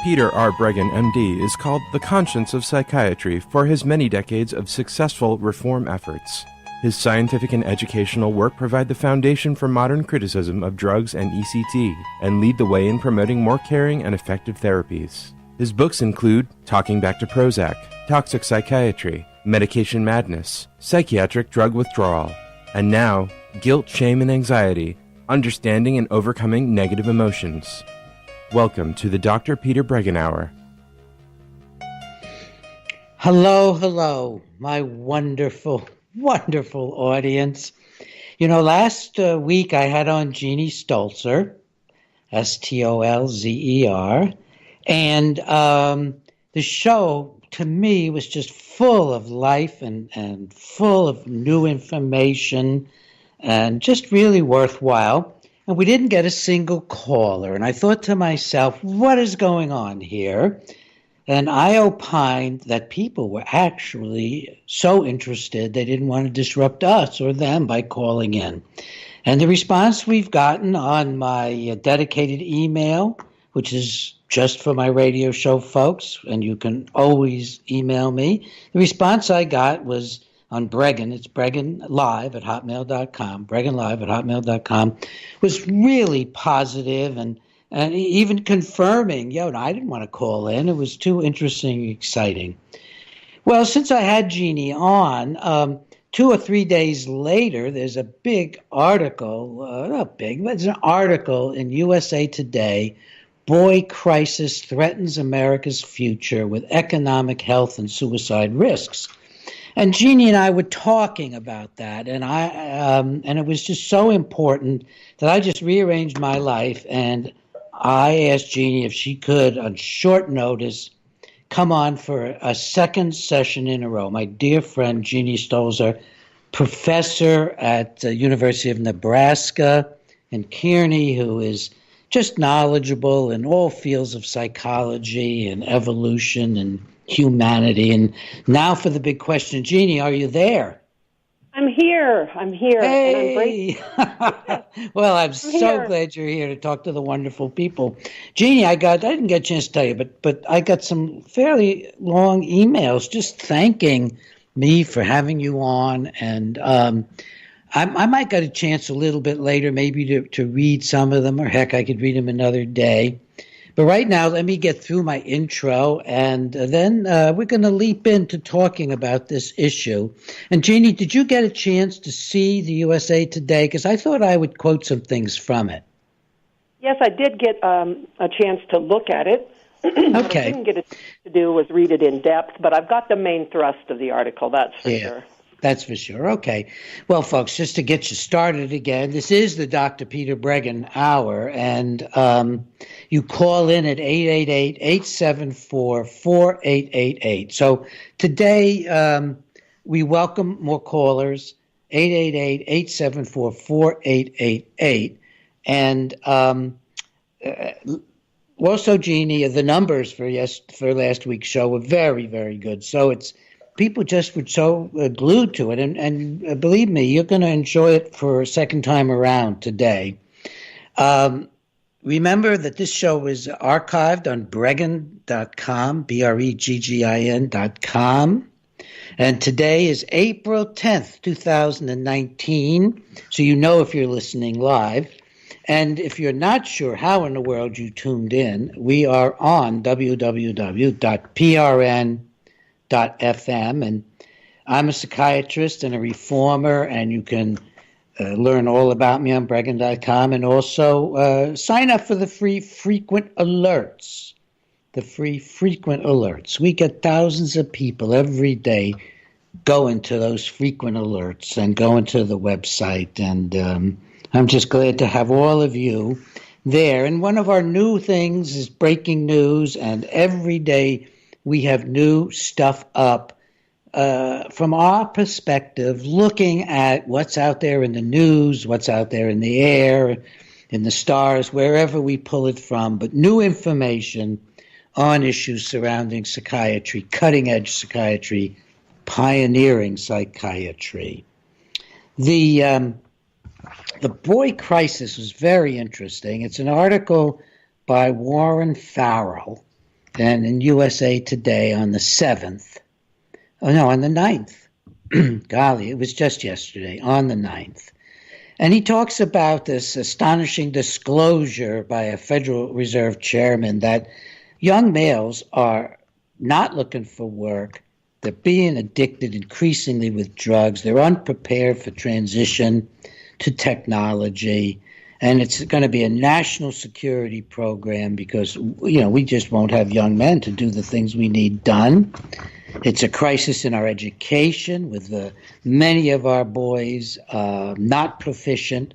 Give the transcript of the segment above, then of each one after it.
Peter R. Breggin, MD, is called the conscience of psychiatry for his many decades of successful reform efforts. His scientific and educational work provide the foundation for modern criticism of drugs and ECT and lead the way in promoting more caring and effective therapies. His books include Talking Back to Prozac, Toxic Psychiatry, Medication Madness, Psychiatric Drug Withdrawal, and now, Guilt, Shame, and Anxiety, Understanding and Overcoming Negative Emotions. Welcome to the Dr. Peter Breggin Hour. Hello, my wonderful audience. You know, last week I had on Jeannie Stolzer, Stolzer, and the show to me was just full of life and full of new information and just really worthwhile. And we didn't get a single caller. And I thought to myself, what is going on here? And I opined that people were actually so interested they didn't want to disrupt us or them by calling in. And the response we've gotten on my dedicated email, which is just for my radio show folks, and you can always email me, the response I got was on Breggin, it's bregginlive@hotmail.com, bregginlive@hotmail.com, was really positive and even confirming, I didn't want to call in. It was too interesting and exciting. Well, since I had Jeannie on, 2 or 3 days later, there's a big article, not big, but it's an article in USA Today, Boy Crisis Threatens America's Future with Economic, Health, and Suicide Risks. And Jeannie and I were talking about that, and and it was just so important that I just rearranged my life, and I asked Jeannie if she could, on short notice, come on for a second session in a row. My dear friend Jeannie Stolzer, professor at the University of Nebraska in Kearney, who is just knowledgeable in all fields of psychology and evolution and humanity. And now for the big question. Jeannie, are you there? I'm here. Hey. And I'm well, I'm so glad you're here to talk to the wonderful people. Jeannie, I didn't get a chance to tell you, but I got some fairly long emails just thanking me for having you on. And I might get a chance a little bit later maybe to read some of them, or heck, I could read them another day. But right now, let me get through my intro, and then we're going to leap into talking about this issue. And Jeannie, did you get a chance to see the USA Today? Because I thought I would quote some things from it. Yes, I did get a chance to look at it. Okay. What I didn't get a chance to do was read it in depth, but I've got the main thrust of the article, that's for sure. That's for sure. Okay. Well, folks, just to get you started again, this is the Dr. Peter Breggin Hour, and you call in at 888-874-4888. So today we welcome more callers, 888-874-4888. And also, Jeannie, the numbers for last week's show were very, very good. So people just were so glued to it. And believe me, you're going to enjoy it for a second time around today. Remember that this show is archived on Breggin.com, Breggin.com. And today is April 10th, 2019. So you know if you're listening live. And if you're not sure how in the world you tuned in, we are on www.prn.fm, and I'm a psychiatrist and a reformer, and you can learn all about me on Breggin.com, and also sign up for the free frequent alerts. We get thousands of people every day going to those frequent alerts and going to the website, and I'm just glad to have all of you there. And one of our new things is breaking news, and every day we have new stuff up from our perspective, looking at what's out there in the news, what's out there in the air, in the stars, wherever we pull it from, but new information on issues surrounding psychiatry, cutting-edge psychiatry, pioneering psychiatry. The boy crisis was very interesting. It's an article by Warren Farrell, and in USA Today on the 7th. Oh, no, on the 9th. Golly, it was just yesterday, on the 9th. And he talks about this astonishing disclosure by a Federal Reserve chairman that young males are not looking for work. They're being addicted increasingly with drugs. They're unprepared for transition to technology. And it's going to be a national security program because, we just won't have young men to do the things we need done. It's a crisis in our education with many of our boys not proficient,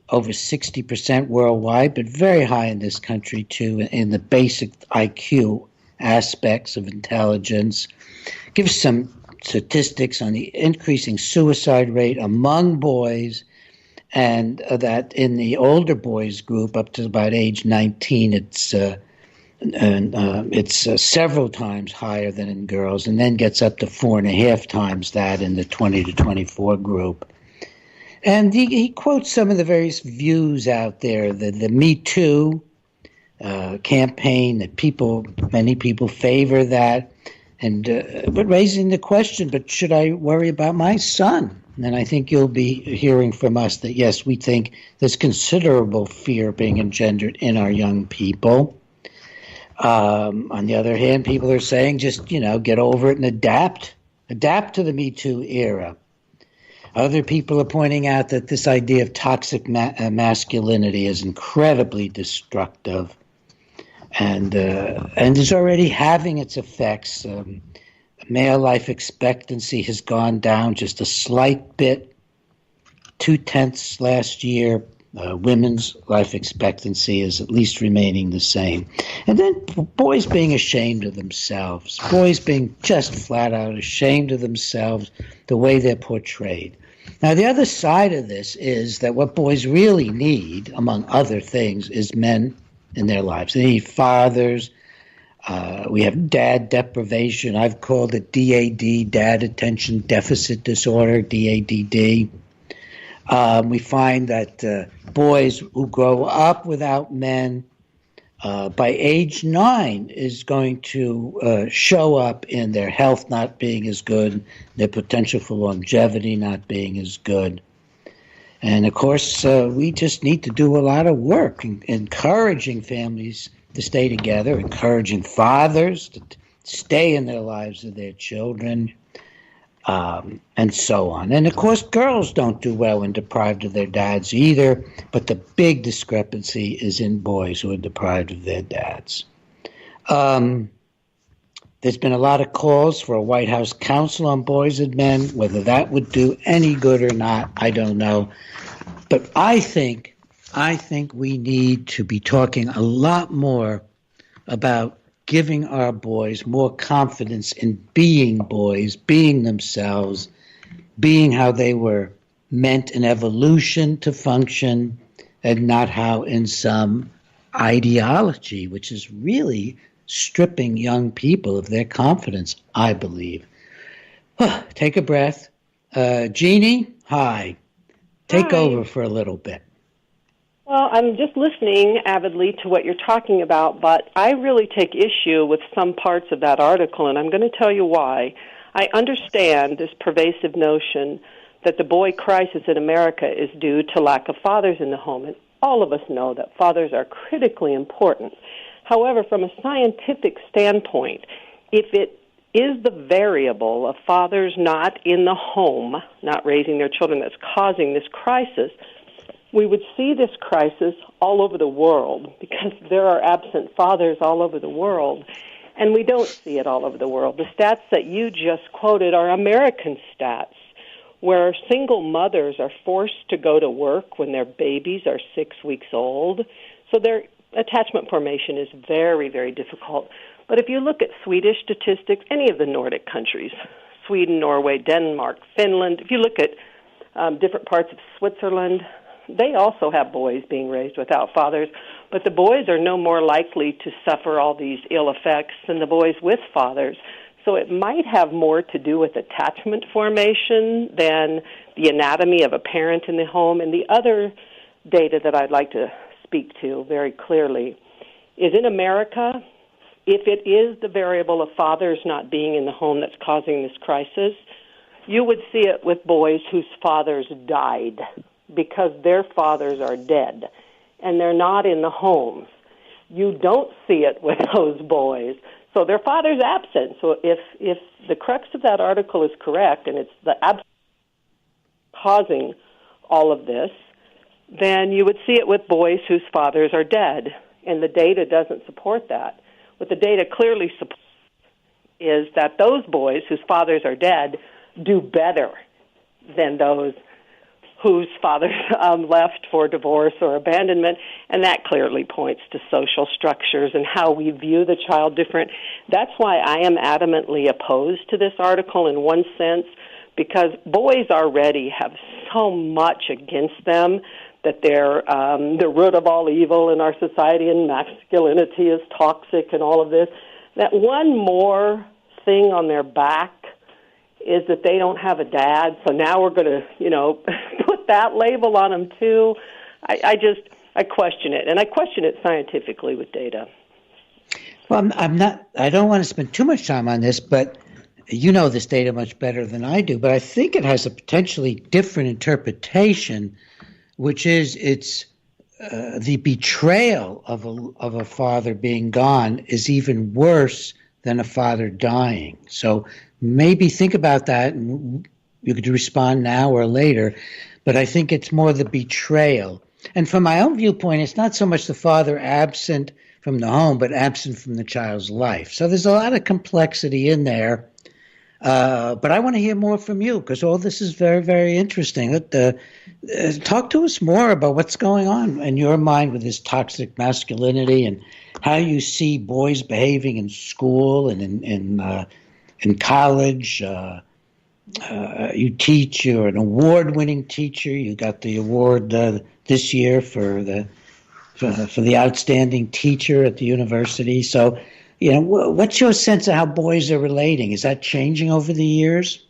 over 60% worldwide, but very high in this country too, in the basic IQ aspects of intelligence. Gives some statistics on the increasing suicide rate among boys, and that in the older boys group up to about age 19, it's several times higher than in girls, and then gets up to 4.5 times that in the 20 to 24 group. And he quotes some of the various views out there, the Me Too campaign, that many people favor that, and but raising the question, but should I worry about my son? And I think you'll be hearing from us that, yes, we think there's considerable fear being engendered in our young people. On the other hand, people are saying just, get over it and adapt to the Me Too era. Other people are pointing out that this idea of toxic masculinity is incredibly destructive and is already having its effects. Male life expectancy has gone down just a slight bit, 0.2 last year. Women's life expectancy is at least remaining the same. And then boys being ashamed of themselves, boys being just flat out ashamed of themselves, the way they're portrayed. Now, the other side of this is that what boys really need, among other things, is men in their lives. They need fathers. We have dad deprivation. I've called it DAD, Dad Attention Deficit Disorder, DADD. We find that boys who grow up without men by age 9 is going to show up in their health not being as good, their potential for longevity not being as good. And, of course, we just need to do a lot of work encouraging families to stay together, encouraging fathers to stay in their lives of their children, and so on. And, of course, girls don't do well when deprived of their dads either, but the big discrepancy is in boys who are deprived of their dads. There's been a lot of calls for a White House Council on Boys and Men. Whether that would do any good or not, I don't know. But I think we need to be talking a lot more about giving our boys more confidence in being boys, being themselves, being how they were meant in evolution to function, and not how in some ideology, which is really stripping young people of their confidence, I believe. Take a breath. Jeannie, hi. Take over for a little bit. Well, I'm just listening avidly to what you're talking about, but I really take issue with some parts of that article, and I'm going to tell you why. I understand this pervasive notion that the boy crisis in America is due to lack of fathers in the home, and all of us know that fathers are critically important. However, from a scientific standpoint, if it is the variable of fathers not in the home, not raising their children, that's causing this crisis, we would see this crisis all over the world because there are absent fathers all over the world, and we don't see it all over the world. The stats that you just quoted are American stats, where single mothers are forced to go to work when their babies are 6 weeks old, so their attachment formation is very, very difficult. But if you look at Swedish statistics, any of the Nordic countries, Sweden, Norway, Denmark, Finland, if you look at different parts of Switzerland, they also have boys being raised without fathers, but the boys are no more likely to suffer all these ill effects than the boys with fathers. So it might have more to do with attachment formation than the anatomy of a parent in the home. And the other data that I'd like to speak to very clearly is in America, if it is the variable of fathers not being in the home that's causing this crisis, you would see it with boys whose fathers died because their fathers are dead and they're not in the homes. You don't see it with those boys. So their father's absent. So if the crux of that article is correct and it's the absence causing all of this, then you would see it with boys whose fathers are dead. And the data doesn't support that. What the data clearly supports is that those boys whose fathers are dead do better than those whose fathers left for divorce or abandonment, and that clearly points to social structures and how we view the child different. That's why I am adamantly opposed to this article in one sense, because boys already have so much against them that they're the root of all evil in our society and masculinity is toxic and all of this. That one more thing on their back is that they don't have a dad, so now we're going to, put that label on them too. I question it, and I question it scientifically with data. Well, I don't want to spend too much time on this, but you know this data much better than I do, but I think it has a potentially different interpretation, which is it's the betrayal of a father being gone is even worse than a father dying. So maybe think about that, and you could respond now or later, but I think it's more the betrayal. And from my own viewpoint, it's not so much the father absent from the home, but absent from the child's life. So there's a lot of complexity in there. But I want to hear more from you because all this is very, very interesting. Talk to us more about what's going on in your mind with this toxic masculinity and how you see boys behaving in school and in college. You teach. You're an award-winning teacher. You got the award this year for the outstanding teacher at the university. So, what's your sense of how boys are relating? Is that changing over the years?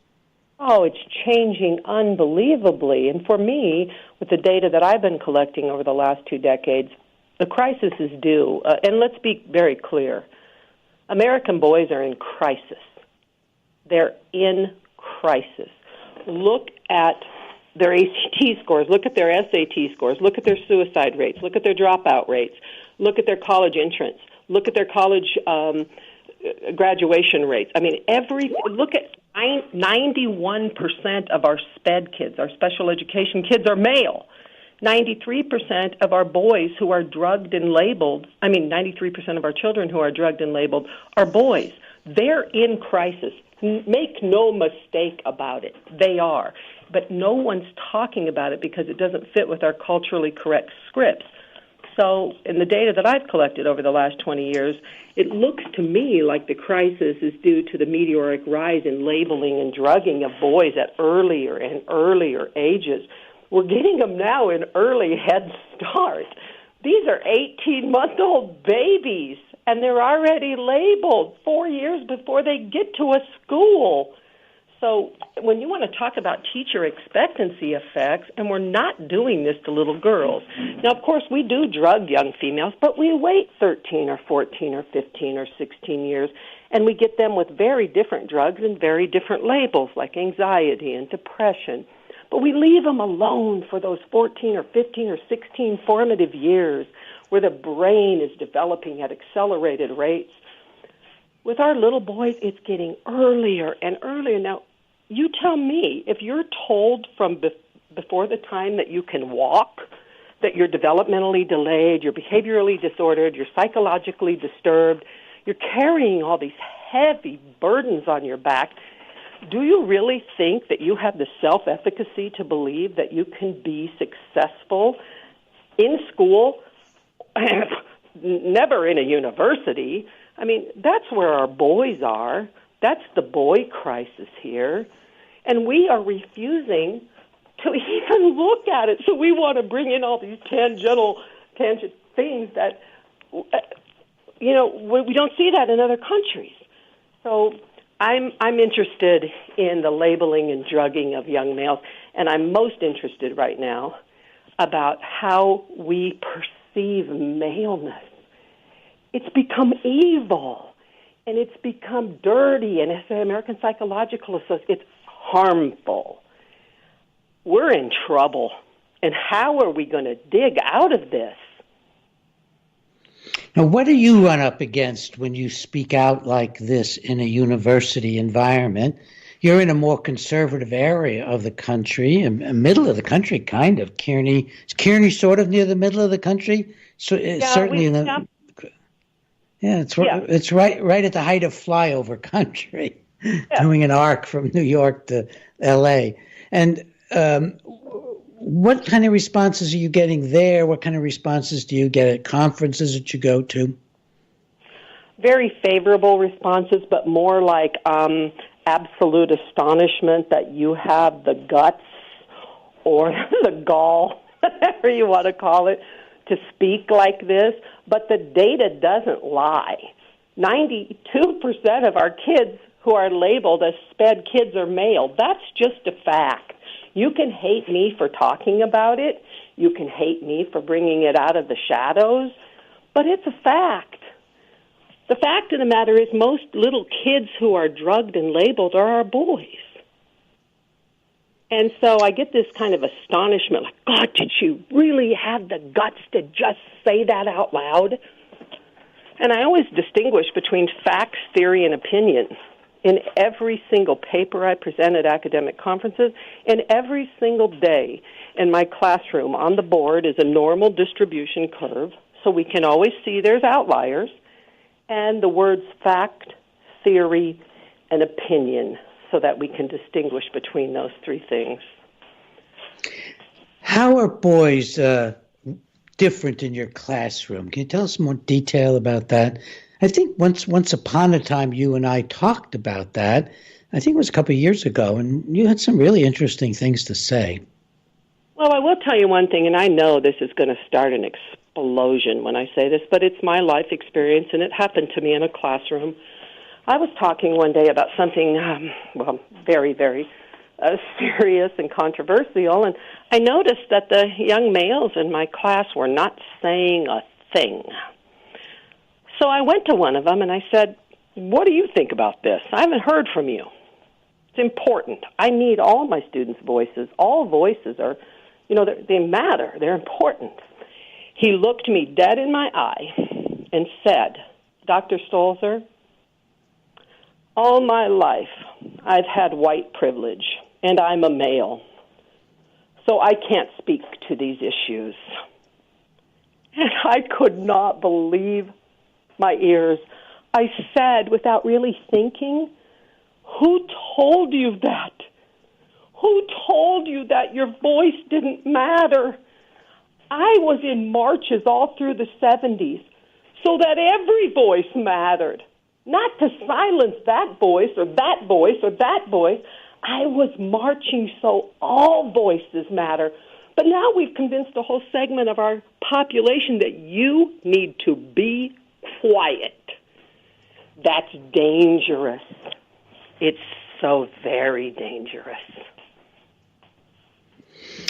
Oh, it's changing unbelievably. And for me, with the data that I've been collecting over the last 2 decades, the crisis is due. And let's be very clear. American boys are in crisis. They're in crisis. Look at their ACT scores. Look at their SAT scores. Look at their suicide rates. Look at their dropout rates. Look at their college entrance. Look at their college graduation rates. I mean, look at 91% of our SPED kids, our special education kids, are male. 93% of our boys who are drugged and labeled, 93% of our children who are drugged and labeled are boys. They're in crisis. Make no mistake about it. They are. But no one's talking about it because it doesn't fit with our culturally correct scripts. So in the data that I've collected over the last 20 years, it looks to me like the crisis is due to the meteoric rise in labeling and drugging of boys at earlier and earlier ages. We're getting them now in early Head Start. These are 18-month-old babies, and they're already labeled 4 years before they get to a school. So when you want to talk about teacher expectancy effects, and we're not doing this to little girls. Now, of course, we do drug young females, but we wait 13 or 14 or 15 or 16 years, and we get them with very different drugs and very different labels like anxiety and depression. But we leave them alone for those 14 or 15 or 16 formative years where the brain is developing at accelerated rates. With our little boys, it's getting earlier and earlier. Now, you tell me, if you're told from before the time that you can walk, that you're developmentally delayed, you're behaviorally disordered, you're psychologically disturbed, you're carrying all these heavy burdens on your back, do you really think that you have the self-efficacy to believe that you can be successful in school, never in a university? I mean, that's where our boys are. That's the boy crisis here. And we are refusing to even look at it. So we want to bring in all these tangent things that, we don't see that in other countries. So I'm interested in the labeling and drugging of young males, and I'm most interested right now about how we perceive maleness. It's become evil. And it's become dirty, and as the American Psychological Association, it's harmful. We're in trouble. And how are we going to dig out of this? Now, what do you run up against when you speak out like this in a university environment? You're in a more conservative area of the country, a middle of the country, kind of. Kearney, is Kearney sort of near the middle of the country? So certainly in the. Yeah, it's right at the height of flyover country, doing an arc from New York to L.A. And what kind of responses are you getting there? What kind of responses do you get at conferences that you go to? Very favorable responses, but more like absolute astonishment that you have the guts or the gall, whatever you want to call it, to speak like this. But the data doesn't lie. 92% of our kids who are labeled as SPED kids are male. That's just a fact. You can hate me for talking about it. You can hate me for bringing it out of the shadows. But it's a fact. The fact of the matter is most little kids who are drugged and labeled are our boys. And so I get this kind of astonishment, like, God, did you really have the guts to just say that out loud? And I always distinguish between facts, theory, and opinion. In every single paper I present at academic conferences, and every single day in my classroom on the board is a normal distribution curve, so we can always see there's outliers, and the words fact, theory, and opinion, so that we can distinguish between those three things. How are boys different in your classroom? Can you tell us more detail about that? I think once upon a time you and I talked about that. I think it was a couple of years ago, and you had some really interesting things to say. Well, I will tell you one thing, and I know this is going to start an explosion when I say this, but it's my life experience, and it happened to me in a classroom. I was talking one day about something, very, very serious and controversial, and I noticed that the young males in my class were not saying a thing. So I went to one of them and I said, what do you think about this? I haven't heard from you. It's important. I need all my students' voices. All voices are, they matter. They're important. He looked me dead in my eye and said, Dr. Stolzer, all my life I've had white privilege, and I'm a male, so I can't speak to these issues. And I could not believe my ears. I said, without really thinking, who told you that? Who told you that your voice didn't matter? I was in marches all through the 70s so that every voice mattered, not to silence that voice or that voice or that voice. I was marching so all voices matter. But now we've convinced a whole segment of our population that you need to be quiet. That's dangerous. It's so very dangerous.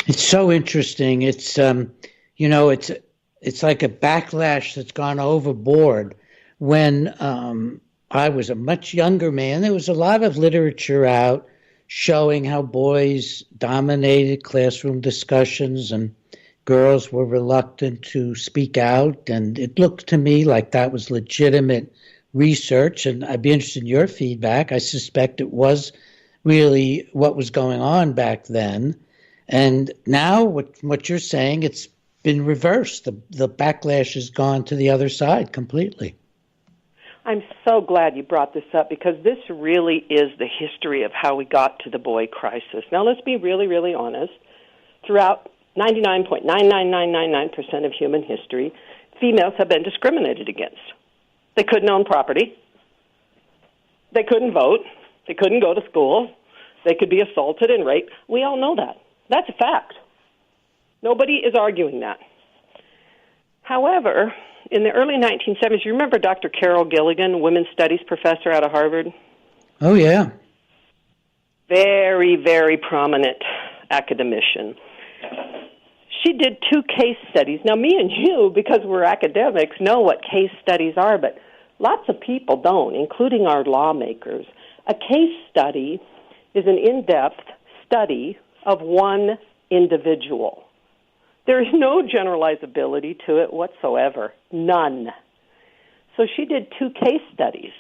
It's so interesting. It's it's like a backlash that's gone overboard. When I was a much younger man, there was a lot of literature out showing how boys dominated classroom discussions and girls were reluctant to speak out, and it looked to me like that was legitimate research, and I'd be interested in your feedback. I suspect it was really what was going on back then. And now what you're saying, it's been reversed. The backlash has gone to the other side completely. I'm so glad you brought this up because this really is the history of how we got to the boy crisis. Now, let's be really, really honest. Throughout 99.99999% of human history, females have been discriminated against. They couldn't own property. They couldn't vote. They couldn't go to school. They could be assaulted and raped. We all know that. That's a fact. Nobody is arguing that. However, in the early 1970s, you remember Dr. Carol Gilligan, women's studies professor out of Harvard? Oh, yeah. Very, very prominent academician. She did 2 case studies. Now, me and you, because we're academics, know what case studies are, but Lots of people don't, including our lawmakers. A case study is an in-depth study of one individual. There is no generalizability to it whatsoever, none. So she did 2 case studies,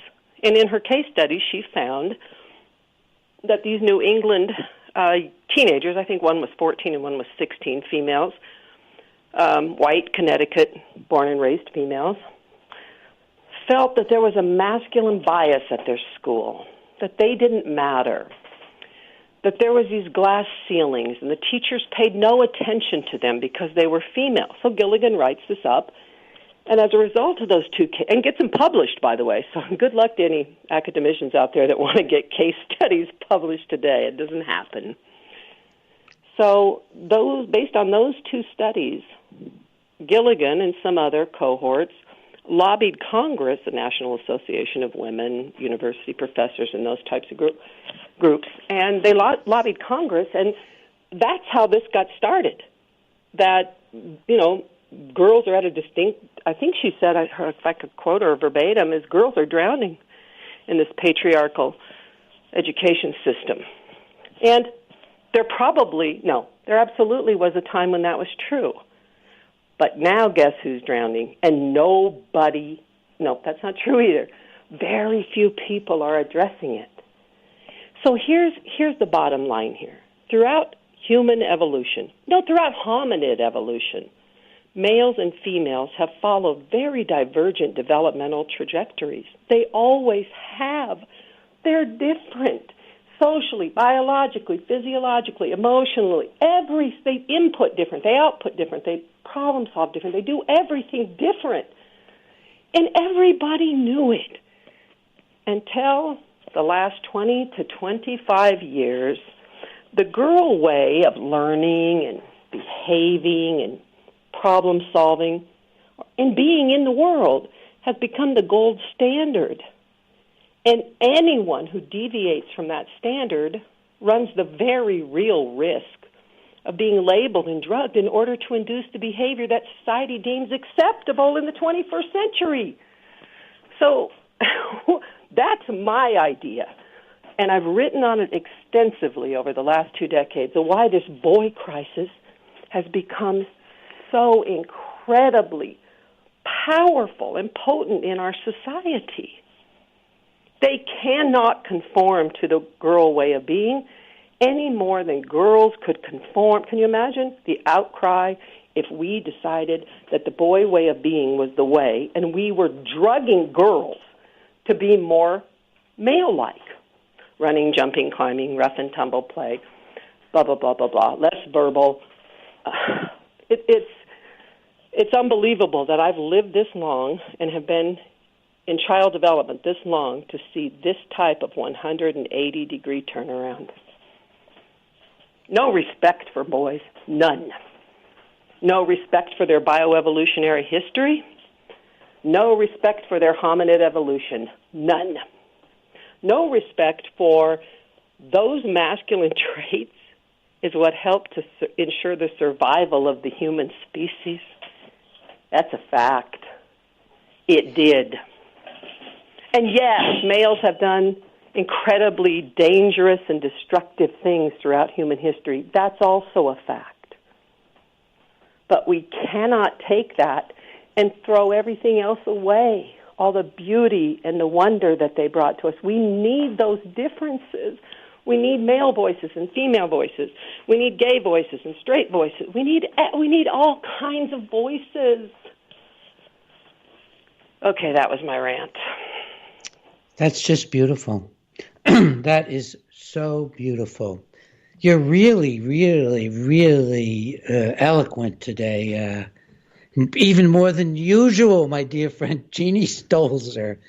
and in her case study she found that these New England teenagers, I think one was 14 and one was 16 females, white, Connecticut, born and raised females, felt that there was a masculine bias at their school, that they didn't matter, that there was these glass ceilings, and the teachers paid no attention to them because they were female. So Gilligan writes this up, and as a result of those 2 and gets them published, by the way, so good luck to any academicians out there that want to get case studies published today. It doesn't happen. So based on those 2 studies, Gilligan and some other cohorts lobbied Congress, the National Association of Women, university professors, and those types of groups, and they lobbied Congress, and that's how this got started. That, girls are at a distinct, I think she said, if I could quote her verbatim, is girls are drowning in this patriarchal education system. And there absolutely was a time when that was true. But now guess who's drowning? And no, that's not true either. Very few people are addressing it. So here's the bottom line here. Throughout human evolution, throughout hominid evolution, males and females have followed very divergent developmental trajectories. They always have. They're different. Socially, biologically, physiologically, emotionally, they input different, they output different, they problem solve different, they do everything different. And everybody knew it until the last 20 to 25 years. The girl way of learning and behaving and problem solving and being in the world has become the gold standard. And anyone who deviates from that standard runs the very real risk of being labeled and drugged in order to induce the behavior that society deems acceptable in the 21st century. So that's my idea. And I've written on it extensively over the last 2 decades of why this boy crisis has become so incredibly powerful and potent in our society. They cannot conform to the girl way of being any more than girls could conform. Can you imagine the outcry if we decided that the boy way of being was the way and we were drugging girls to be more male-like? Running, jumping, climbing, rough and tumble play, blah, blah, blah, blah, blah, less verbal. It's unbelievable that I've lived this long and have been in child development this long to see this type of 180-degree turnaround. No respect for boys, none. No respect for their bioevolutionary history. No respect for their hominid evolution, none. No respect for those masculine traits is what helped to ensure the survival of the human species. That's a fact. It did. And yes, males have done incredibly dangerous and destructive things throughout human history. That's also a fact. But we cannot take that and throw everything else away, all the beauty and the wonder that they brought to us. We need those differences. We need male voices and female voices. We need gay voices and straight voices. We need all kinds of voices. Okay, that was my rant. That's just beautiful. That is so beautiful. You're really, really, really eloquent today, even more than usual, my dear friend Jeannie Stolzer.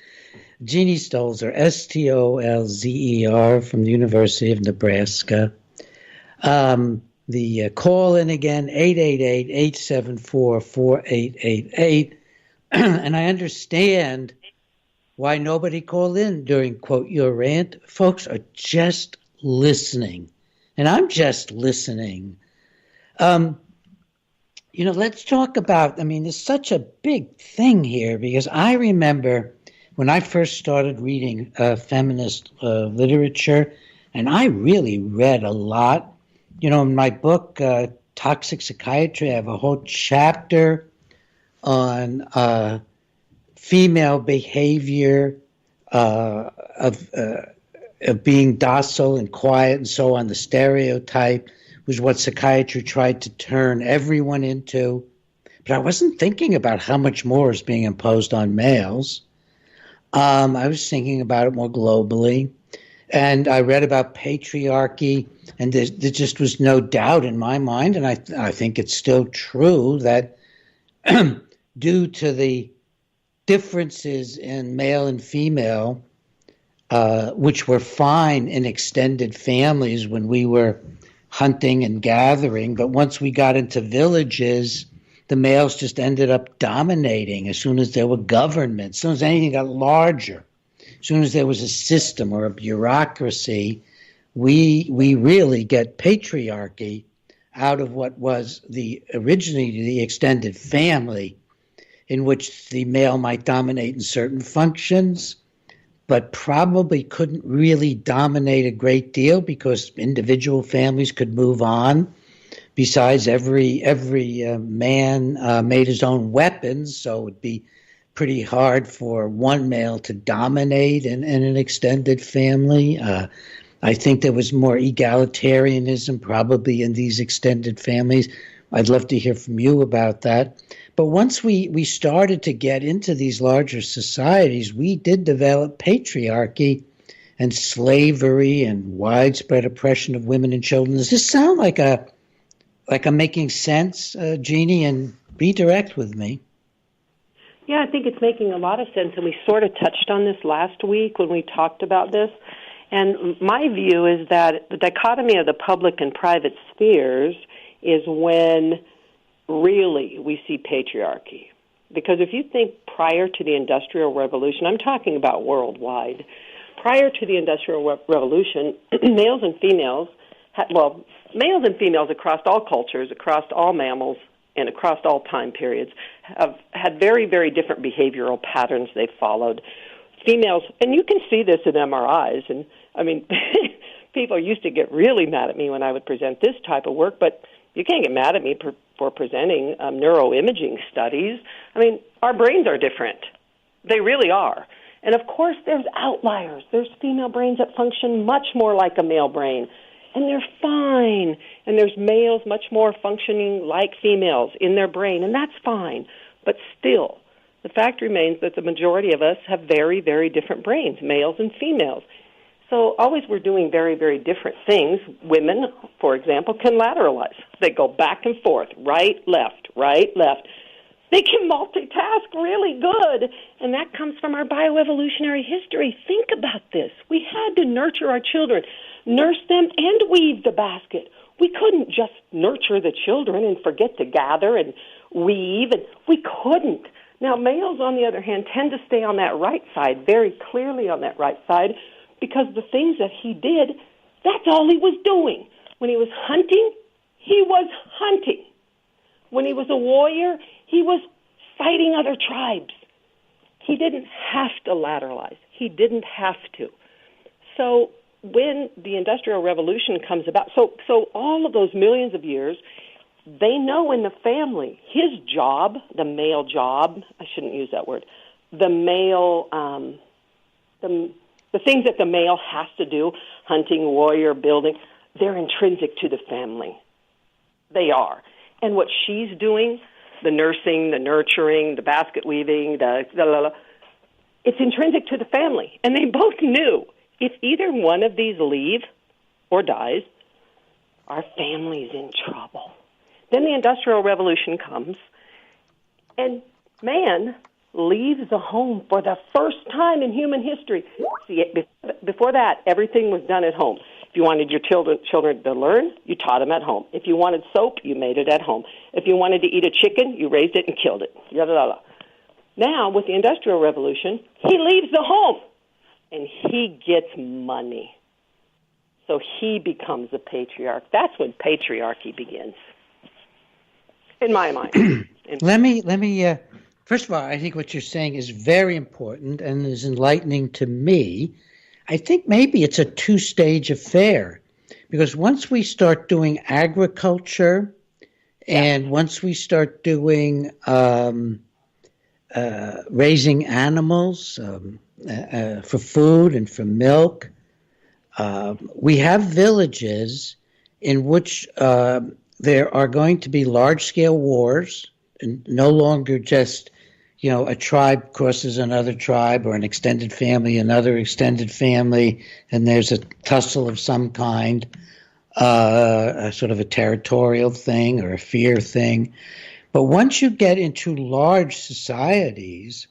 Jeannie Stolzer, Stolzer, from the University of Nebraska. The call in again, 888-874-4888. And I understand why nobody called in during, quote, your rant. Folks are just listening. And I'm just listening. Let's talk about, there's such a big thing here because I remember when I first started reading feminist literature, and I really read a lot. In my book, Toxic Psychiatry, I have a whole chapter on female behavior of being docile and quiet and so on. The stereotype was what psychiatry tried to turn everyone into. But I wasn't thinking about how much more is being imposed on males. I was thinking about it more globally. And I read about patriarchy, and there just was no doubt in my mind, and I think it's still true, that due to the differences in male and female, which were fine in extended families when we were hunting and gathering, but once we got into villages, the males just ended up dominating as soon as there were governments, as soon as anything got larger, as soon as there was a system or a bureaucracy. We really get patriarchy out of what was originally the extended family, in which the male might dominate in certain functions, but probably couldn't really dominate a great deal because individual families could move on. Besides, every man made his own weapons, so it would be pretty hard for one male to dominate in an extended family. I think there was more egalitarianism probably in these extended families. I'd love to hear from you about that. But once we started to get into these larger societies, we did develop patriarchy and slavery and widespread oppression of women and children. Does this sound like I'm making sense, Jeannie? And be direct with me. Yeah, I think it's making a lot of sense, and we sort of touched on this last week when we talked about this. And my view is that the dichotomy of the public and private spheres is when really we see patriarchy. Because if you think prior to the Industrial Revolution, I'm talking about worldwide, prior to the Industrial Revolution, males and females across all cultures, across all mammals, and across all time periods have had very, very different behavioral patterns they followed. Females, and you can see this in MRIs, and I mean, people used to get really mad at me when I would present this type of work, but you can't get mad at me for presenting neuroimaging studies. I mean, our brains are different. They really are. And of course, there's outliers. There's female brains that function much more like a male brain, and they're fine. And there's males much more functioning like females in their brain, and that's fine. But still, the fact remains that the majority of us have very, very different brains, males and females. So always we're doing very, very different things. Women, for example, can lateralize. They go back and forth, right, left, right, left. They can multitask really good, and that comes from our bioevolutionary history. Think about this. We had to nurture our children, nurse them, and weave the basket. We couldn't just nurture the children and forget to gather and weave, and we couldn't. Now, males, on the other hand, tend to stay on that right side, very clearly on that right side, because the things that he did, that's all he was doing. When he was hunting, he was hunting. When he was a warrior, he was fighting other tribes. He didn't have to lateralize. He didn't have to. So when the Industrial Revolution comes about, so all of those millions of years, they know in the family, his job, the male job, I shouldn't use that word, the male, the things that the male has to do, hunting, warrior, building, they're intrinsic to the family. They are. And what she's doing, the nursing, the nurturing, the basket weaving, it's intrinsic to the family. And they both knew if either one of these leave or dies, our family's in trouble. Then the Industrial Revolution comes, and man leaves the home for the first time in human history. See, before that, everything was done at home. If you wanted your children to learn, you taught them at home. If you wanted soap, you made it at home. If you wanted to eat a chicken, you raised it and killed it. Now, with the Industrial Revolution, he leaves the home, and he gets money. So he becomes a patriarch. That's when patriarchy begins, in my mind. Let me First of all, I think what you're saying is very important and is enlightening to me. I think maybe it's a two-stage affair because once we start doing agriculture and once we start doing raising animals for food and for milk, we have villages in which there are going to be large-scale wars, and no longer just, a tribe crosses another tribe or an extended family, another extended family, and there's a tussle of some kind, a sort of a territorial thing or a fear thing. But once you get into large societies,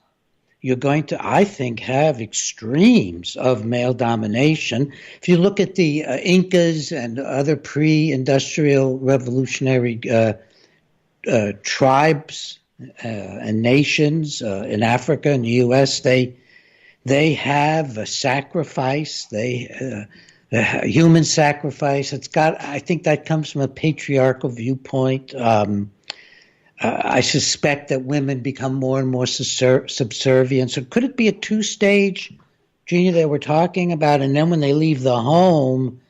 you're going to, I think, have extremes of male domination. If you look at the Incas and other pre-industrial revolutionary tribes and nations in Africa and the U.S., they have a sacrifice. Human sacrifice. I think that comes from a patriarchal viewpoint. I suspect that women become more and more subservient. So could it be a two-stage, Gina, that we're talking about? And then when they leave the home,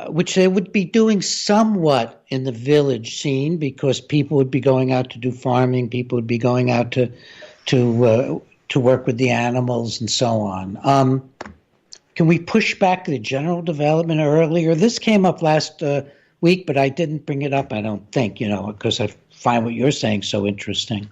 which they would be doing somewhat in the village scene because people would be going out to do farming, people would be going out to work with the animals and so on. Can we push back the general development earlier? This came up last week, but I didn't bring it up, I don't think, because I find what you're saying so interesting.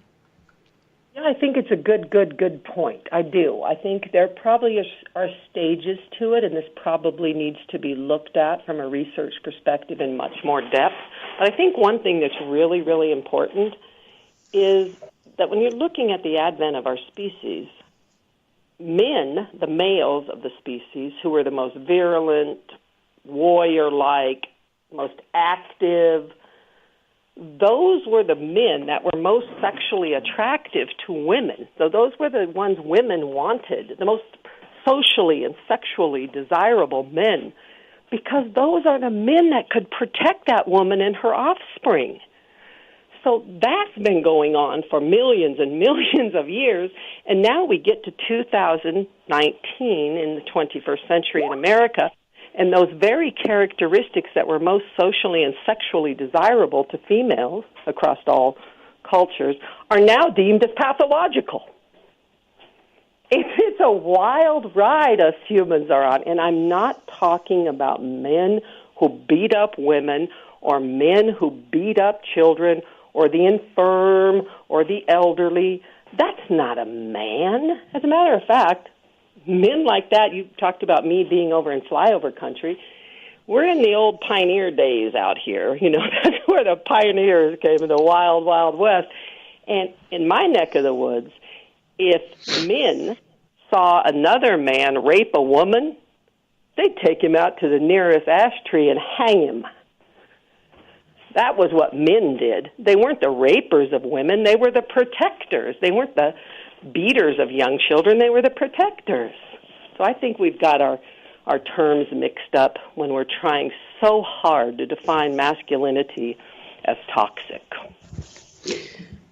Yeah, I think it's a good point. I do. I think there probably are stages to it, and this probably needs to be looked at from a research perspective in much more depth. But I think one thing that's really, really important is that when you're looking at the advent of our species, men, the males of the species, who are the most virulent, warrior-like, most active, those were the men that were most sexually attractive to women. So those were the ones women wanted, the most socially and sexually desirable men, because those are the men that could protect that woman and her offspring. So that's been going on for millions and millions of years, and now we get to 2019 in the 21st century in America, and those very characteristics that were most socially and sexually desirable to females across all cultures are now deemed as pathological. It's a wild ride us humans are on, and I'm not talking about men who beat up women or men who beat up children or the infirm or the elderly. That's not a man. As a matter of fact, men like that, you talked about me being over in flyover country. We're in the old pioneer days out here. That's where the pioneers came in the wild, wild west. And in my neck of the woods, if men saw another man rape a woman, they'd take him out to the nearest ash tree and hang him. That was what men did. They weren't the rapers of women. They were the protectors. They weren't the beaters of young children. They were the protectors. So I think we've got our terms mixed up when we're trying so hard to define masculinity as toxic.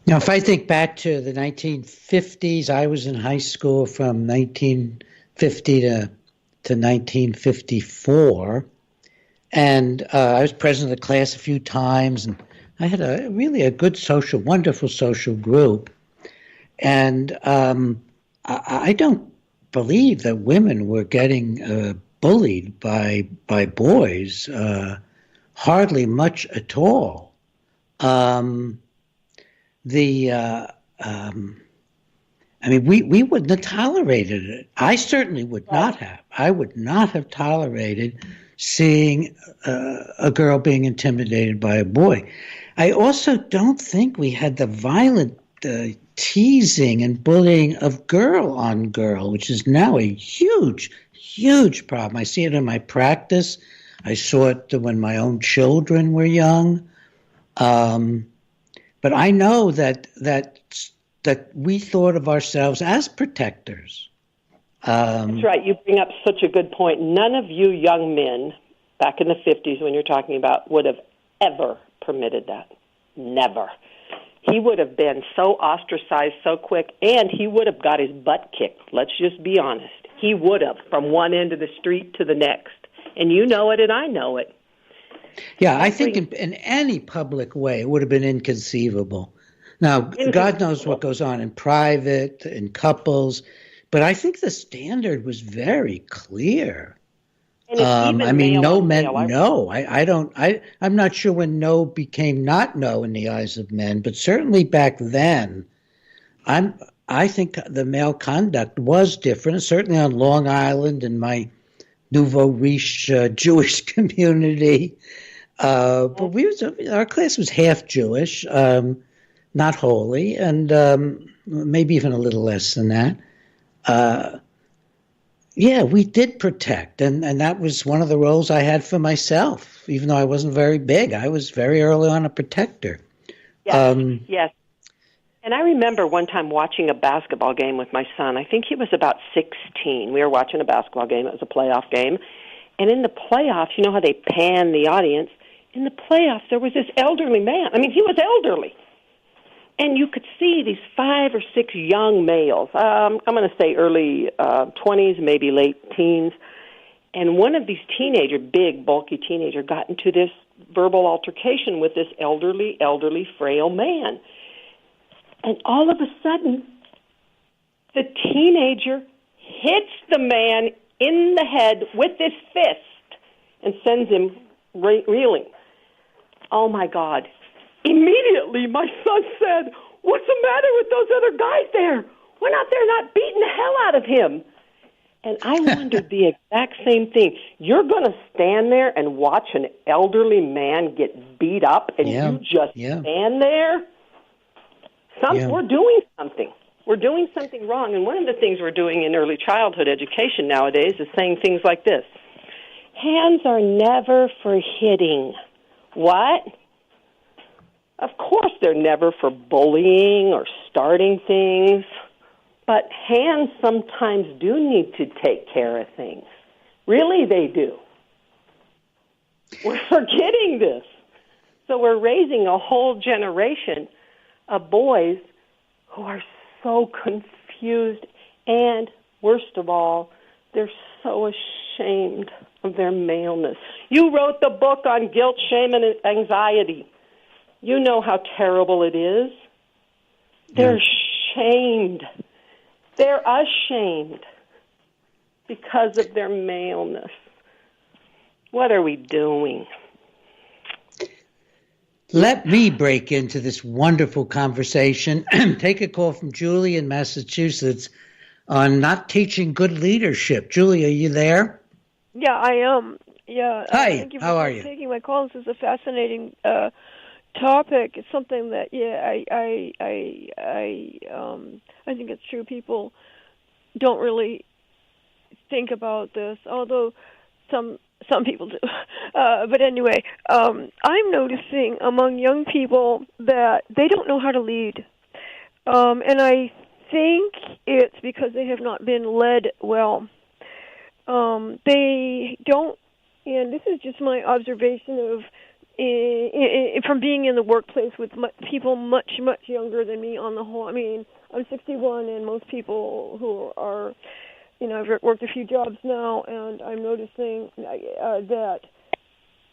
Now, if I think back to the 1950s, I was in high school from 1950 to 1954, and I was president of the class a few times, and I had really a good wonderful social group. And I don't believe that women were getting bullied by boys, hardly much at all. We wouldn't have tolerated it. I certainly would not have. I would not have tolerated seeing a girl being intimidated by a boy. I also don't think we had the violent teasing and bullying of girl on girl, which is now a huge, huge problem. I see it in my practice. I saw it when my own children were young. But I know that we thought of ourselves as protectors. That's right. You bring up such a good point. None of you young men back in the 50s when you're talking about would have ever permitted that. Never. he would have been so ostracized so quick, and he would have got his butt kicked. Let's just be honest. He would have, from one end of the street to the next. And you know it, and I know it. Yeah, I think in any public way, it would have been inconceivable. Now, God knows what goes on in private, in couples, but I think the standard was very clear. And it's even male no on meant male. no. I'm not sure when no became not no in the eyes of men, but certainly back then, I think the male conduct was different. Certainly on Long Island in my nouveau riche Jewish community, but our class was half Jewish, not wholly, and maybe even a little less than that. Yeah, we did protect, and that was one of the roles I had for myself. Even though I wasn't very big, I was very early on a protector. Yes, yes. And I remember one time watching a basketball game with my son. I think he was about 16. We were watching a basketball game. It was a playoff game. And in the playoffs, you know how they pan the audience? In the playoffs, there was this elderly man. I mean, he was elderly. And you could see these 5 or 6 young males. I'm going to say early 20s, maybe late teens. And one of these big, bulky teenager, got into this verbal altercation with this elderly, frail man. And all of a sudden, the teenager hits the man in the head with his fist and sends him reeling. Oh, my God. Immediately, my son said, "What's the matter with those other guys there? Why not they're not beating the hell out of him?" And I wondered the exact same thing. You're going to stand there and watch an elderly man get beat up, and you just stand there? We're doing something. We're doing something wrong. And one of the things we're doing in early childhood education nowadays is saying things like this. Hands are never for hitting. What? Of course they're never for bullying or starting things. But hands sometimes do need to take care of things. Really, they do. We're forgetting this. So we're raising a whole generation of boys who are so confused, and worst of all, they're so ashamed of their maleness. You wrote the book on guilt, shame, and anxiety. You know how terrible it is. They're shamed. They're ashamed because of their maleness. What are we doing? Let me break into this wonderful conversation. Take a call from Julie in Massachusetts on not teaching good leadership. Julie, are you there? Yeah, I am. Yeah. Hi. Thank you How are for you? taking my call. This is a fascinating topic. It's something that I think it's true. People don't really think about this, although some people do. But anyway, I'm noticing among young people that they don't know how to lead. And I think it's because they have not been led well. They don't, and this is just my observation of from being in the workplace with people much younger than me on the whole. I mean, I'm 61, and most people who are, I've worked a few jobs now, and I'm noticing that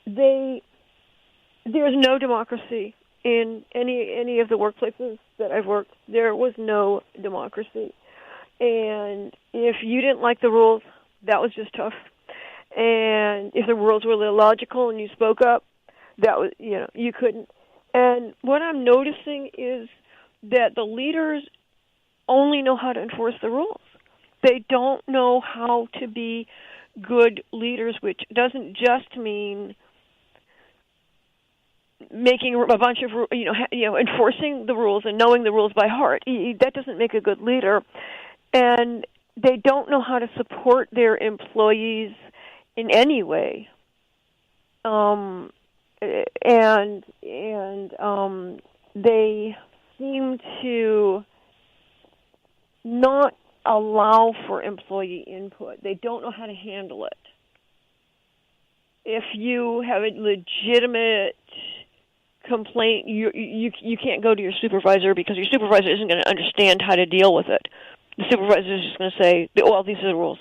there's no democracy in any of the workplaces that I've worked. There was no democracy, and if you didn't like the rules, that was just tough. And if the rules were illogical and you spoke up, that was, you couldn't. And what I'm noticing is that the leaders only know how to enforce the rules. They don't know how to be good leaders, which doesn't just mean making a bunch of, enforcing the rules and knowing the rules by heart. That doesn't make a good leader. And they don't know how to support their employees in any way. And they seem to not allow for employee input. They don't know how to handle it. If you have a legitimate complaint, you can't go to your supervisor because your supervisor isn't going to understand how to deal with it. The supervisor is just going to say, well, these are the rules.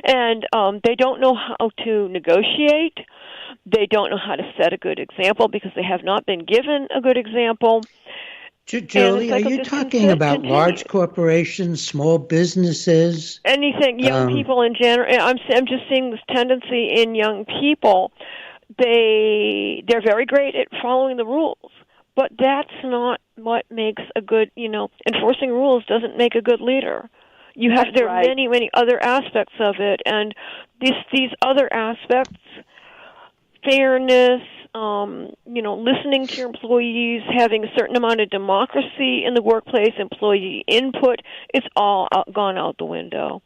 And they don't know how to negotiate. They don't know how to set a good example because they have not been given a good example. Julie, are you talking about large corporations, small businesses? Anything, young people in general. I'm just seeing this tendency in young people. They're very great at following the rules, but that's not what makes a good, enforcing rules doesn't make a good leader. There are many, many other aspects of it, and these other aspects, fairness, listening to your employees, having a certain amount of democracy in the workplace, employee input, it's all gone out the window.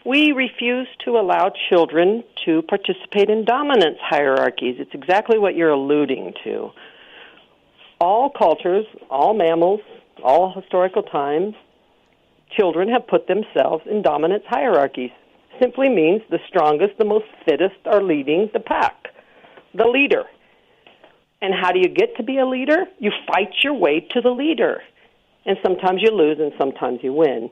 We refuse to allow children to participate in dominance hierarchies. It's exactly what you're alluding to. All cultures, all mammals, all historical times, children have put themselves in dominance hierarchies. Simply means the strongest, the most fittest are leading the pack, the leader. And how do you get to be a leader? You fight your way to the leader. And sometimes you lose and sometimes you win.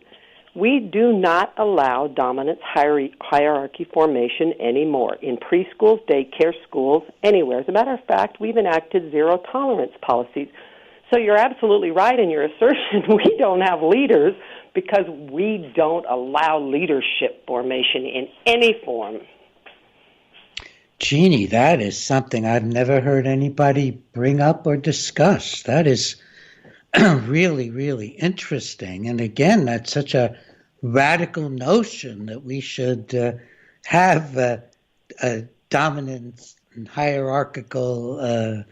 We do not allow dominance hierarchy formation anymore in preschools, daycare schools, anywhere. As a matter of fact, we've enacted zero tolerance policies. So you're absolutely right in your assertion. We don't have leaders because we don't allow leadership formation in any form. Jeannie, that is something I've never heard anybody bring up or discuss. That is really, really interesting. And again, that's such a radical notion that we should have a dominant and hierarchical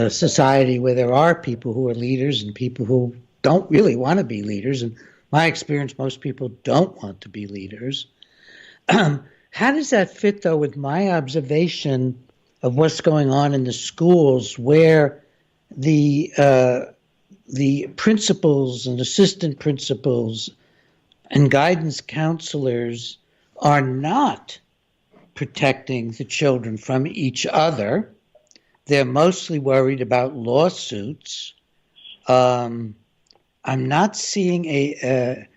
society where there are people who are leaders and people who don't really want to be leaders. And my experience, most people don't want to be leaders. How does that fit, though, with my observation of what's going on in the schools where the principals and assistant principals and guidance counselors are not protecting the children from each other? They're mostly worried about lawsuits. I'm not seeing a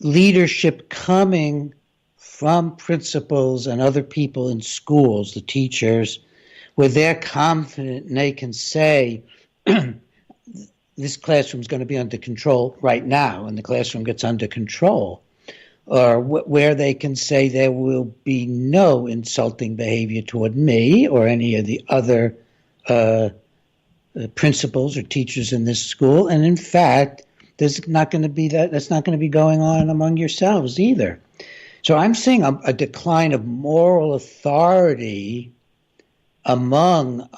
leadership coming from principals and other people in schools, the teachers, where they're confident and they can say, this classroom's going to be under control right now, and the classroom gets under control. Or where they can say there will be no insulting behavior toward me or any of the other principals or teachers in this school. And in fact, there's not going to be that's not going to be going on among yourselves either. So I'm seeing a decline of moral authority among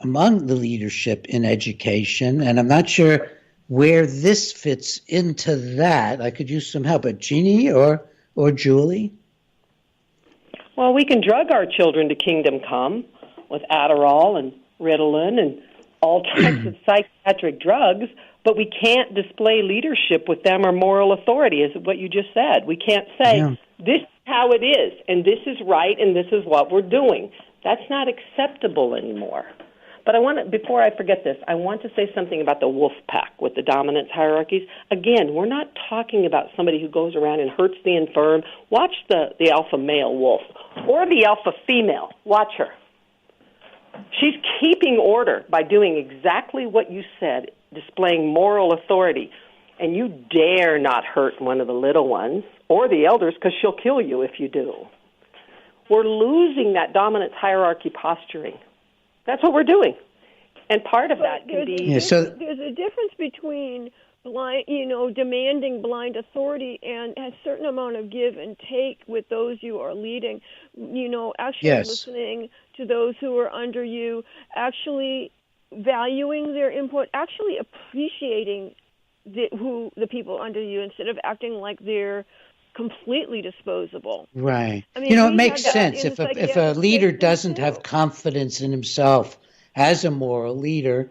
the leadership in education, and I'm not sure where this fits into that. I could use some help. But Jeannie or Julie? Well, we can drug our children to kingdom come with Adderall and Ritalin and all types of psychiatric drugs, but we can't display leadership with them or moral authority, is what you just said. We can't say, this is how it is, and this is right, and this is what we're doing. That's not acceptable anymore. But before I forget this, I want to say something about the wolf pack with the dominance hierarchies. Again, we're not talking about somebody who goes around and hurts the infirm. Watch the alpha male wolf or the alpha female. Watch her. She's keeping order by doing exactly what you said, displaying moral authority. And you dare not hurt one of the little ones or the elders because she'll kill you if you do. We're losing that dominance hierarchy posturing. That's what we're doing. And part of that can be... There's a difference between demanding blind authority and a certain amount of give and take with those you are leading. Actually listening to those who are under you, actually valuing their input, actually appreciating the people under you instead of acting like they're completely disposable. Right. I mean, it makes sense. If a leader doesn't have confidence in himself as a moral leader,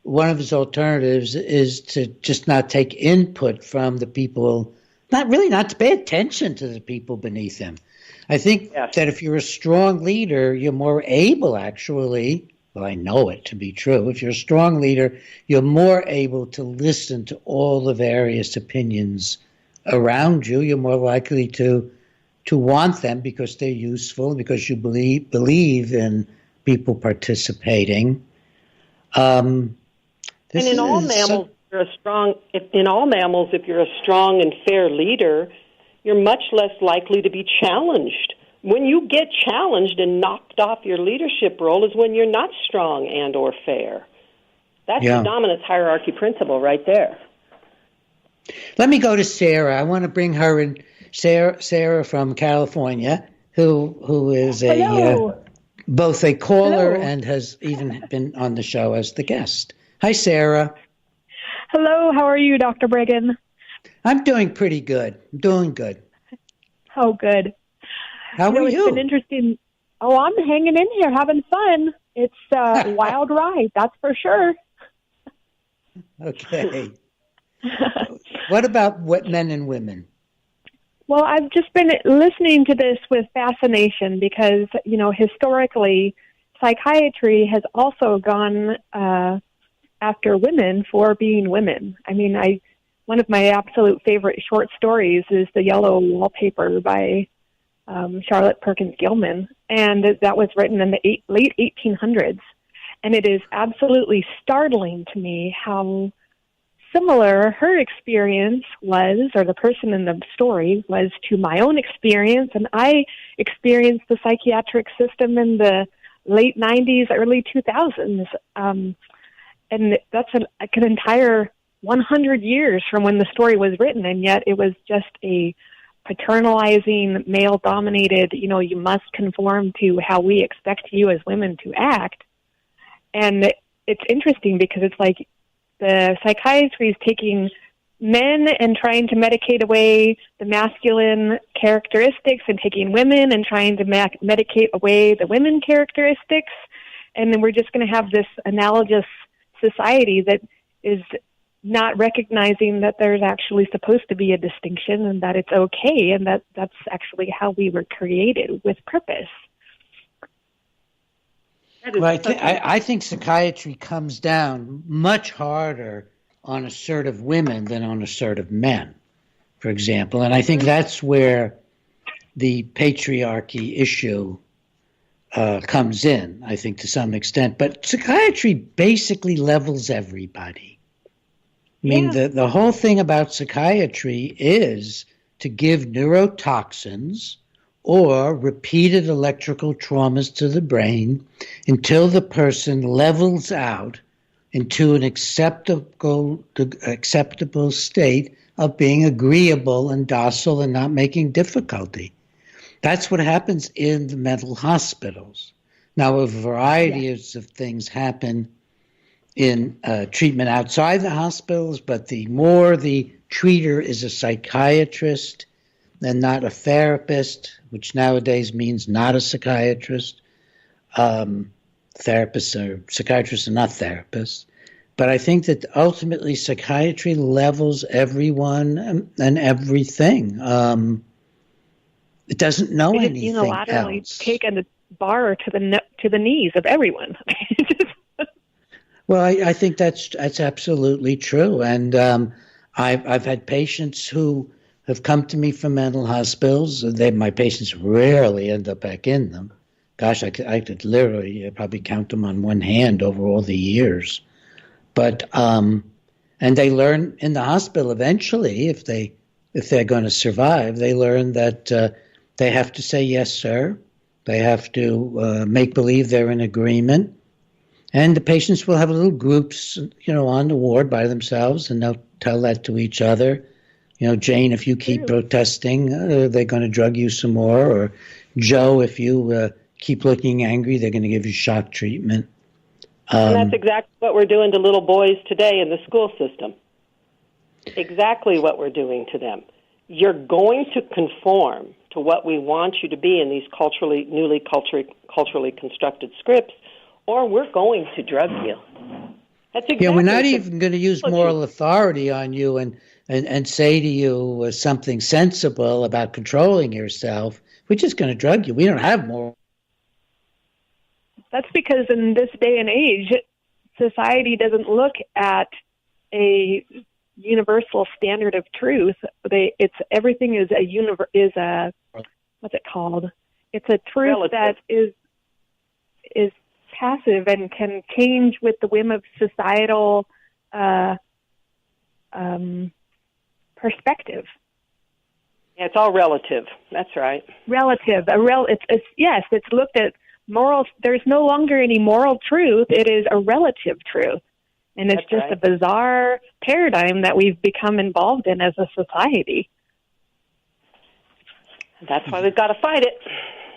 one of his alternatives is to just not take input from the people, not to pay attention to the people beneath him. I think that if you're a strong leader, you're more able, actually, well, I know it to be true. If you're a strong leader, you're more able to listen to all the various opinions around you. You're more likely to want them because they're useful, because you believe in people participating. And in all mammals, if you're a strong and fair leader, you're much less likely to be challenged. When you get challenged and knocked off your leadership role is when you're not strong and or fair. That's the dominance hierarchy principle right there. Let me go to Sarah. I want to bring her in. Sarah from California, who is both a caller and has even been on the show as the guest. Hi, Sarah. Hello. How are you, Dr. Brigham? I'm doing pretty good. I'm doing good. Oh, good. How are you? It's been interesting. Oh, I'm hanging in here, having fun. It's a wild ride, that's for sure. Okay. What about men and women? Well, I've just been listening to this with fascination because, historically, psychiatry has also gone after women for being women. I mean, one of my absolute favorite short stories is The Yellow Wallpaper by Charlotte Perkins Gilman, and that was written in the late 1800s. And it is absolutely startling to me how similar her experience was, or the person in the story was, to my own experience. And I experienced the psychiatric system in the late 90s, early 2000s. And that's an entire 100 years from when the story was written, and yet it was just a paternalizing, male-dominated, you must conform to how we expect you as women to act. And it's interesting because it's like the psychiatry is taking men and trying to medicate away the masculine characteristics, and taking women and trying to medicate away the women characteristics. And then we're just going to have this analogous society that is not recognizing that there's actually supposed to be a distinction, and that it's okay, and that's actually how we were created, with purpose. Well, I think psychiatry comes down much harder on assertive women than on assertive men, for example. And I think that's where the patriarchy issue comes in, I think, to some extent. But psychiatry basically levels everybody. I mean, the whole thing about psychiatry is to give neurotoxins or repeated electrical traumas to the brain until the person levels out into an acceptable state of being agreeable and docile and not making difficulty. That's what happens in the mental hospitals. Now, a variety of things happen in treatment outside the hospitals, but the more the treater is a psychiatrist and not a therapist, which nowadays means not a psychiatrist. Therapists or psychiatrists are not therapists. But I think that ultimately psychiatry levels everyone and everything. It doesn't know anything unilaterally else. Taken the bar to the knees of everyone. Well, I think that's absolutely true. And I've had patients who have come to me from mental hospitals. My patients rarely end up back in them. Gosh, I could literally probably count them on one hand over all the years. But and they learn in the hospital eventually, if they're going to survive, they learn that they have to say yes, sir. They have to make believe they're in agreement. And the patients will have little groups, on the ward by themselves, and they'll tell that to each other. Jane, if you keep protesting, they're going to drug you some more. Or Joe, if you keep looking angry, they're going to give you shock treatment. And that's exactly what we're doing to little boys today in the school system. Exactly what we're doing to them. You're going to conform to what we want you to be in these newly culturally constructed scripts, or we're going to drug you. That's exactly. Yeah, we're not even going to use moral authority on you and say to you something sensible about controlling yourself. We're just going to drug you. We don't have moral. That's because in this day and age, society doesn't look at a universal standard of truth. Everything is a what's it called? It's a truth that is passive and can change with the whim of societal perspective. Yeah, it's all relative. That's right. Relative. It's looked at moral. There's no longer any moral truth. It is a relative truth. And it's just a bizarre paradigm that we've become involved in as a society. That's why we've got to fight it.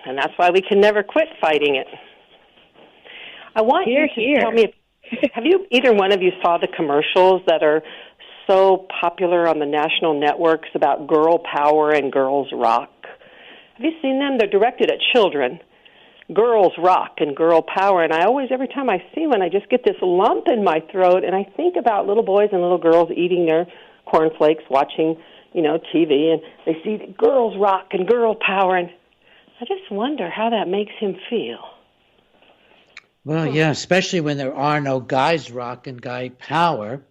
And that's why we can never quit fighting it. I want you to tell me, have you, either one of you saw the commercials that are so popular on the national networks about girl power and girls rock? Have you seen them? They're directed at children. Girls rock and girl power. And I always, every time I see one, I just get this lump in my throat, and I think about little boys and little girls eating their cornflakes, watching, TV, and they see girls rock and girl power, and I just wonder how that makes him feel. Well, yeah, especially when there are no guys rock and guy power.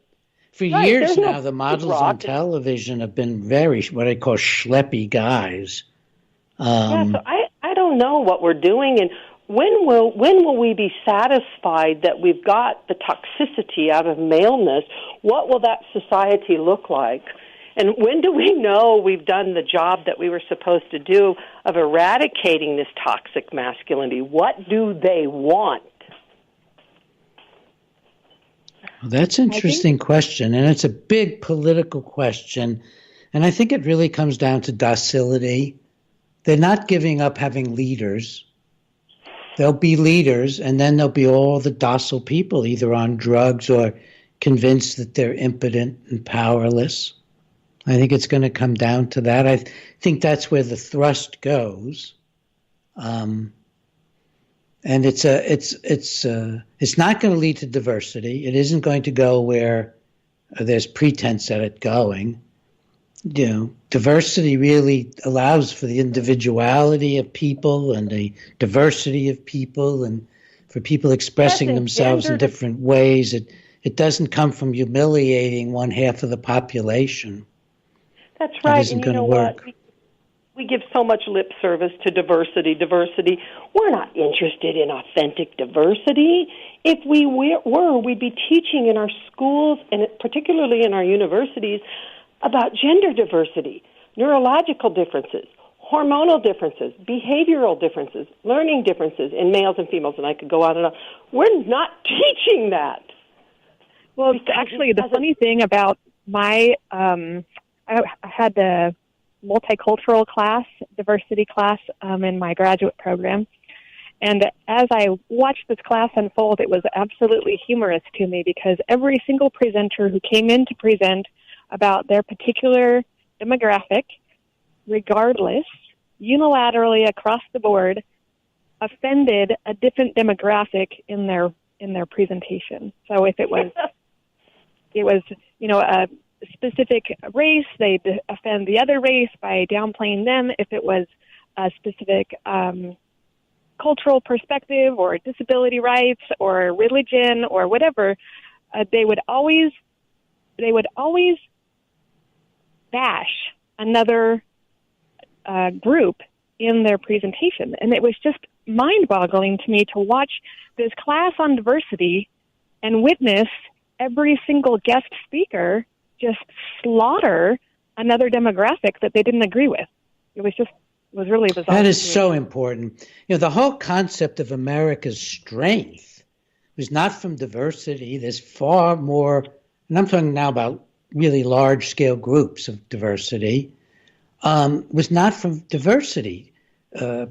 For years now, the models on television have been very, what I call schleppy guys. So I don't know what we're doing, and when will we be satisfied that we've got the toxicity out of maleness? What will that society look like? And when do we know we've done the job that we were supposed to do of eradicating this toxic masculinity? What do they want? Well, that's an interesting question, and it's a big political question, and I think it really comes down to docility. They're not giving up having leaders. There'll be leaders, and then there'll be all the docile people, either on drugs or convinced that they're impotent and powerless. I think it's going to come down to that. I think that's where the thrust goes. And it's not going to lead to diversity. It isn't going to go where there's pretense at it going. Diversity really allows for the individuality of people and the diversity of people, and for people expressing themselves in different ways. It doesn't come from humiliating one half of the population. That's right. That isn't going to work. What? We give so much lip service to diversity. We're not interested in authentic diversity. If we were, we'd be teaching in our schools, and particularly in our universities, about gender diversity, neurological differences, hormonal differences, behavioral differences, learning differences in males and females, and I could go on and on. We're not teaching that. Well, actually, the funny thing about my I had the multicultural class, diversity class in my graduate program. And as I watched this class unfold, it was absolutely humorous to me, because every single presenter who came in to present about their particular demographic, regardless, unilaterally across the board, offended a different demographic in their presentation. So if it was a specific race, they'd offend the other race by downplaying them. If it was a specific cultural perspective or disability rights or religion or whatever, they would always bash another group in their presentation. And it was just mind-boggling to me to watch this class on diversity and witness every single guest speaker just slaughter another demographic that they didn't agree with. It was really bizarre. That is so important. The whole concept of America's strength was not from diversity. There's far more, and I'm talking now about really large-scale groups of diversity, was not from diversity.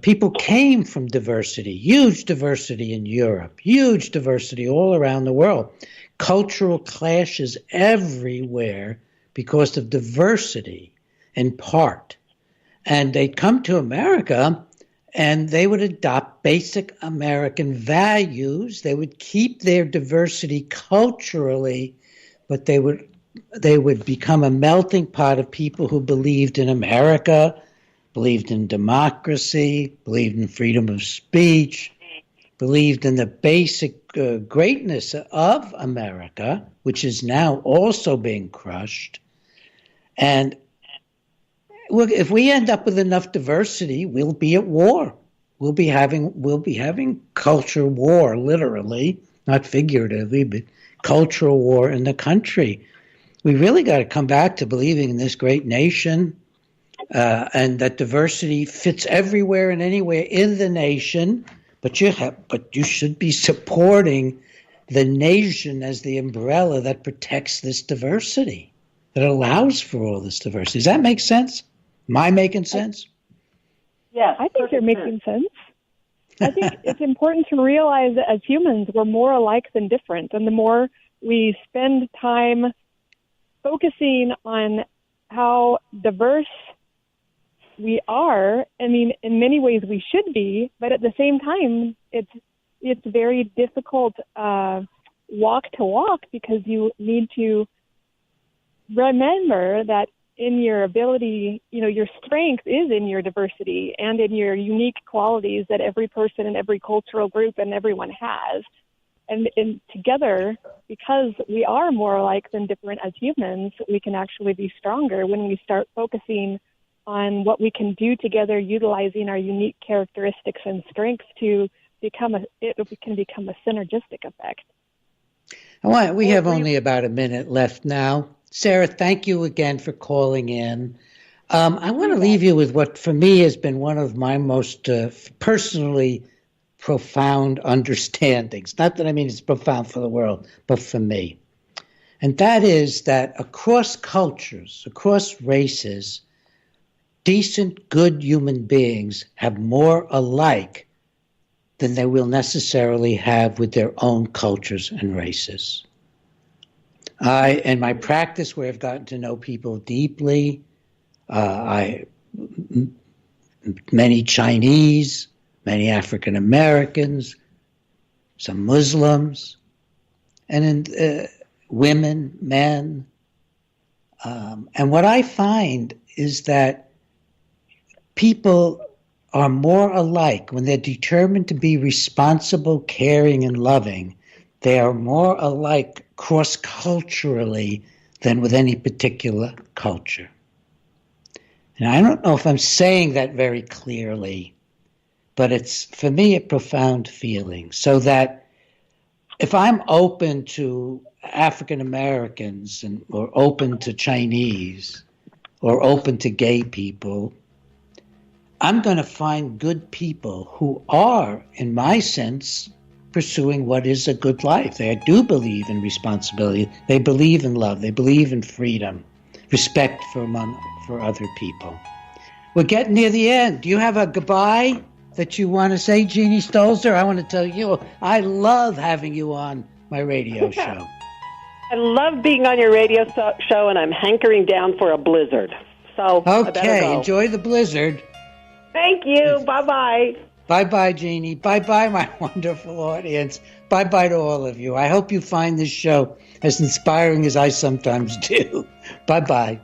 People came from diversity, huge diversity in Europe, huge diversity all around the world. Cultural clashes everywhere because of diversity, in part. And they'd come to America and they would adopt basic American values. They would keep their diversity culturally, but they would become a melting pot of people who believed in America, believed in democracy, believed in freedom of speech, believed in the basic greatness of America, which is now also being crushed. And look, if we end up with enough diversity, we'll be at war. We'll be having culture war, literally, not figuratively, but cultural war in the country. We really got to come back to believing in this great nation, and that diversity fits everywhere and anywhere in the nation. But you should be supporting the nation as the umbrella that protects this diversity, that allows for all this diversity. Does that make sense? Am I making sense? Yes, I think you're making sense. I think it's important to realize that as humans, we're more alike than different. And the more we spend time focusing on how diverse we are, I mean, in many ways we should be, but at the same time, it's very difficult walk to walk, because you need to remember that in your ability, your strength is in your diversity and in your unique qualities that every person and every cultural group and everyone has. And together, because we are more alike than different as humans, we can actually be stronger when we start focusing on what we can do together, utilizing our unique characteristics and strengths to become a synergistic effect. We have only about a minute left now. Sarah, thank you again for calling in. I want to leave you with what, for me, has been one of my most personally profound understandings. Not that I mean it's profound for the world, but for me. And that is that across cultures, across races, decent, good human beings have more alike than they will necessarily have with their own cultures and races. In my practice, where I've gotten to know people deeply, many Chinese, many African Americans, some Muslims, and women, men. And what I find is that people are more alike when they're determined to be responsible, caring, and loving. They are more alike cross-culturally than with any particular culture. And I don't know if I'm saying that very clearly, but it's, for me, a profound feeling. So that if I'm open to African Americans or open to Chinese or open to gay people, I'm going to find good people who are, in my sense, pursuing what is a good life. They do believe in responsibility. They believe in love. They believe in freedom, respect for other people. We're getting near the end. Do you have a goodbye that you want to say, Jeannie Stolzer? I want to tell you, I love having you on my radio show. I love being on your radio show, and I'm hankering down for a blizzard. So okay, enjoy the blizzard. Thank you. Bye-bye. Bye-bye, Jeannie. Bye-bye, my wonderful audience. Bye-bye to all of you. I hope you find this show as inspiring as I sometimes do. Bye-bye.